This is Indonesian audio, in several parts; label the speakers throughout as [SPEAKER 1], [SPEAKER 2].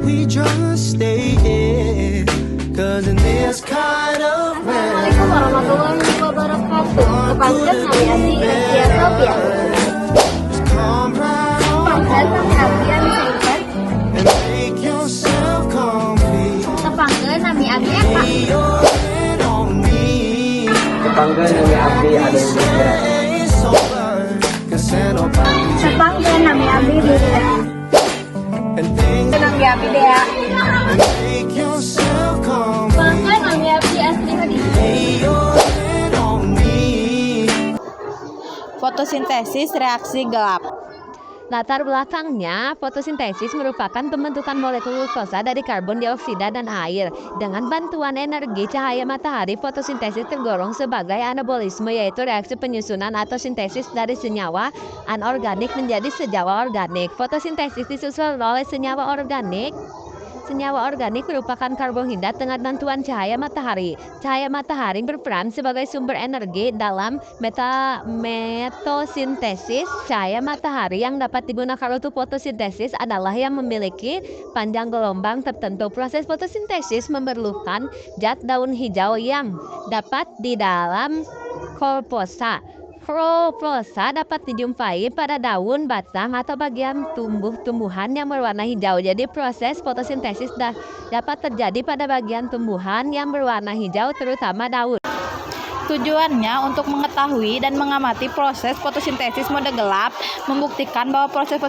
[SPEAKER 1] we just stay here, 'cause in this kind of
[SPEAKER 2] Assalamualaikum warahmatullahi wabarakatuh. Kepanggil kami Adi Rekia Sofia.
[SPEAKER 1] come round
[SPEAKER 2] Kepanggil kami Abian Sengket.
[SPEAKER 1] and make yourself comfy.
[SPEAKER 2] Kepanggil kami Abi Eka.
[SPEAKER 1] Lay your head on me.
[SPEAKER 3] Kepanggil nami abdi ada yang berbeda.
[SPEAKER 1] It's over, 'cause ain't nobody
[SPEAKER 2] Kepanggil kami Abi Rita.
[SPEAKER 1] and things
[SPEAKER 2] Kami Abi Dea.
[SPEAKER 1] make yourself comfy.
[SPEAKER 2] Kepanggil kami Abi Asli Hadi.
[SPEAKER 1] Lay your head on me.
[SPEAKER 4] Fotosintesis reaksi gelap.
[SPEAKER 5] Latar belakangnya, fotosintesis merupakan pembentukan molekul glukosa dari karbon dioksida dan air. Dengan bantuan energi cahaya matahari, fotosintesis tergolong sebagai anabolisme, yaitu reaksi penyusunan atau sintesis dari senyawa anorganik menjadi senyawa organik. Fotosintesis disusul oleh senyawa organik. Senyawa organik merupakan karbohidrat dengan bantuan cahaya matahari. Cahaya matahari berperan sebagai sumber energi dalam metosintesis. Cahaya matahari yang dapat digunakan untuk fotosintesis adalah yang memiliki panjang gelombang tertentu. Proses fotosintesis memerlukan zat daun hijau yang dapat di dalam kolposa. Kolposa dapat dijumpai pada daun, batang, atau bagian tumbuhan yang berwarna hijau. Jadi proses fotosintesis dapat terjadi pada bagian tumbuhan yang berwarna hijau, terutama daun.
[SPEAKER 4] Tujuannya untuk mengetahui dan mengamati proses fotosintesis mode gelap, membuktikan bahwa proses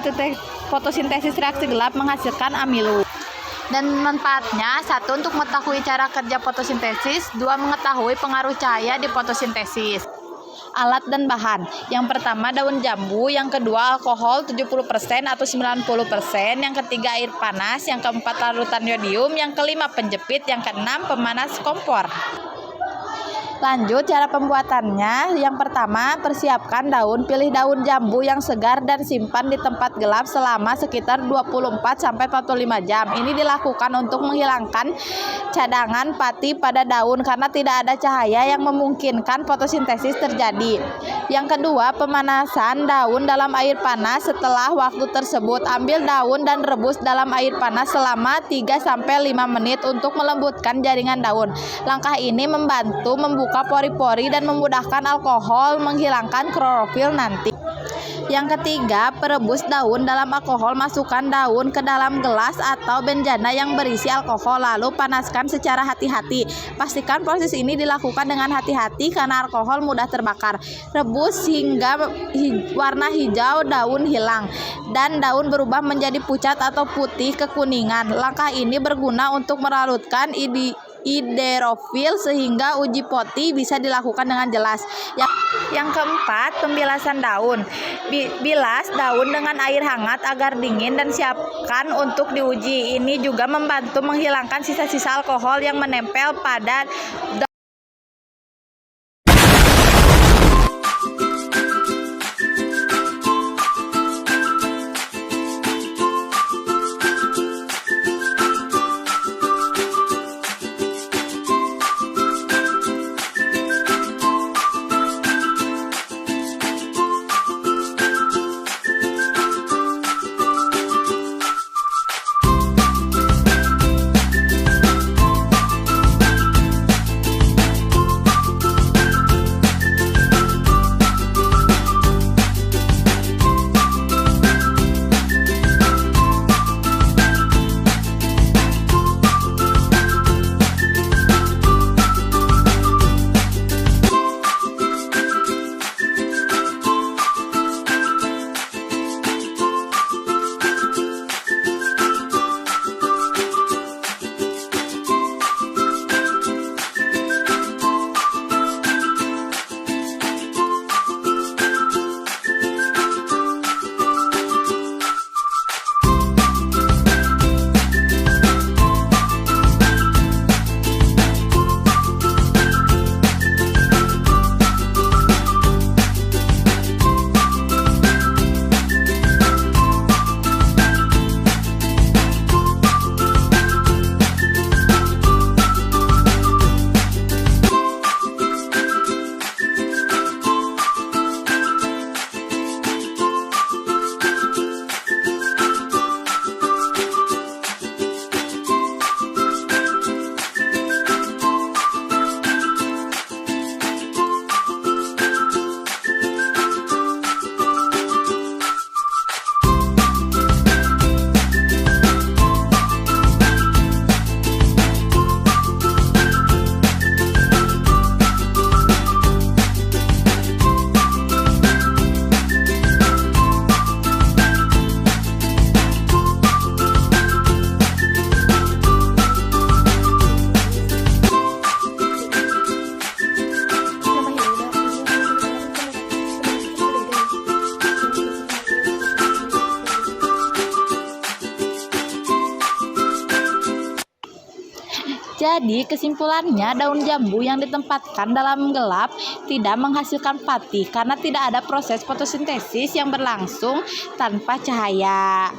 [SPEAKER 4] fotosintesis reaksi gelap menghasilkan amilu. Dan manfaatnya, 1. Untuk mengetahui cara kerja fotosintesis, 2. Mengetahui pengaruh cahaya di fotosintesis. Alat dan bahan. Yang pertama daun jambu, yang kedua alkohol 70% atau 90%, yang ketiga air panas, yang keempat larutan yodium, yang kelima penjepit, yang keenam pemanas kompor. Lanjut cara pembuatannya. Yang pertama, persiapkan daun. Pilih daun jambu yang segar dan simpan di tempat gelap selama sekitar 24-45 jam. Ini dilakukan untuk menghilangkan cadangan pati pada daun karena tidak ada cahaya yang memungkinkan fotosintesis terjadi. Yang kedua, pemanasan daun dalam air panas. Setelah waktu tersebut, ambil daun dan rebus dalam air panas selama 3-5 menit untuk melembutkan jaringan daun. Langkah ini membantu membuka pori-pori dan memudahkan alkohol menghilangkan klorofil nanti. Yang ketiga, perebus daun dalam alkohol. Masukkan daun ke dalam gelas atau benjana yang berisi alkohol, lalu panaskan secara hati-hati. Pastikan proses ini dilakukan dengan hati-hati karena alkohol mudah terbakar. Rebus hingga warna hijau daun hilang dan daun berubah menjadi pucat atau putih kekuningan. Langkah ini berguna untuk melarutkan hidrofil sehingga uji poti bisa dilakukan dengan jelas. Yang keempat, pembilasan daun. Bilas daun dengan air hangat agar dingin dan siapkan untuk diuji. Ini juga membantu menghilangkan sisa-sisa alkohol yang menempel pada Jadi kesimpulannya, daun jambu yang ditempatkan dalam gelap tidak menghasilkan pati karena tidak ada proses fotosintesis yang berlangsung tanpa cahaya.